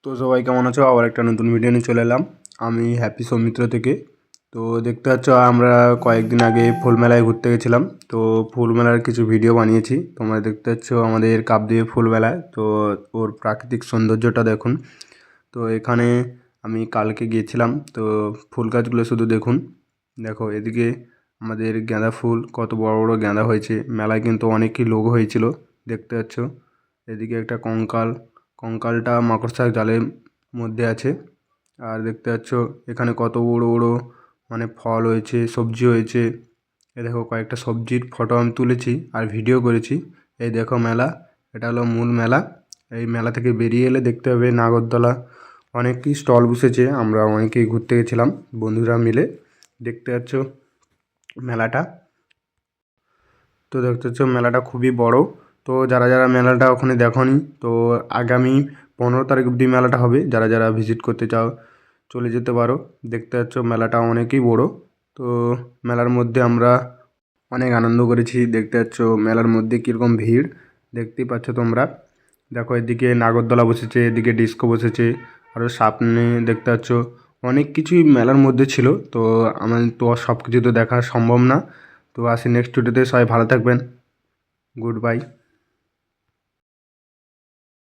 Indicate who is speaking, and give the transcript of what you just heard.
Speaker 1: তো সবাই কেমন আছো? আবার একটা নতুন ভিডিও নিয়ে চলে এলাম আমি হ্যাপি সৌমিত্র থেকে। তো দেখতে পাচ্ছ আমরা কয়েকদিন আগে ফুল মেলায় ঘুরতে গেছিলাম। তো ফুল মেলার কিছু ভিডিও বানিয়েছি, তোমরা দেখতে পাচ্ছ আমাদের কাকদ্বীপ ফুল মেলায়। তো ওর প্রাকৃতিক সৌন্দর্যটা দেখুন। তো এখানে আমি কালকে গিয়েছিলাম। তো ফুল গাছগুলো শুধু দেখুন, দেখো এদিকে আমাদের গাঁদা ফুল, কত বড় বড় গাঁদা হয়েছে। মেলায় কিন্তু অনেকই লোক হয়েছিল, দেখতে পাচ্ছ। এদিকে একটা কঙ্কাল, কঙ্কালটা মাকড়সার জালের মধ্যে আছে। আর দেখতে পাচ্ছ এখানে কত বড় বড় মানে ফল হয়েছে, সবজি হয়েছে। এ দেখো কয়েকটা সবজির ফটো আমি তুলেছি আর ভিডিও করেছি। এই দেখো মেলা, এটা হলো মূল মেলা। এই মেলা থেকে বেরিয়ে এলে দেখতে হবে নাগরদোলা, অনেকই স্টল বসেছে। আমরা অনেকেই ঘুরতে গেছিলাম বন্ধুরা মিলে, দেখতে পাচ্ছ মেলাটা। তো দেখতে পাচ্ছ মেলাটা খুবই বড়। তো যারা যারা মেলাটা ওখানে দেখোনি, তো আগামী 15 তারিখ অবধি মেলাটা হবে। যারা যারা ভিজিট করতে চাও চলে যেতে পারো। দেখতে পাচ্ছ মেলাটা অনেকই বড়। তো মেলার মধ্যে আমরা অনেক আনন্দ করেছি। দেখতে পাচ্ছ মেলার মধ্যে কীরকম ভিড়, দেখতেই পাচ্ছ তোমরা। দেখো এদিকে নাগরদোলা বসেছে, এদিকে ডিস্কো বসেছে, আরও সামনে দেখতে পাচ্ছ অনেক কিছুই মেলার মধ্যে ছিল। তো আমাদের তো সব কিছু তো দেখা সম্ভব না। তো আসি নেক্সট ভিডিওতে, সবাই ভালো থাকবেন, গুড বাই।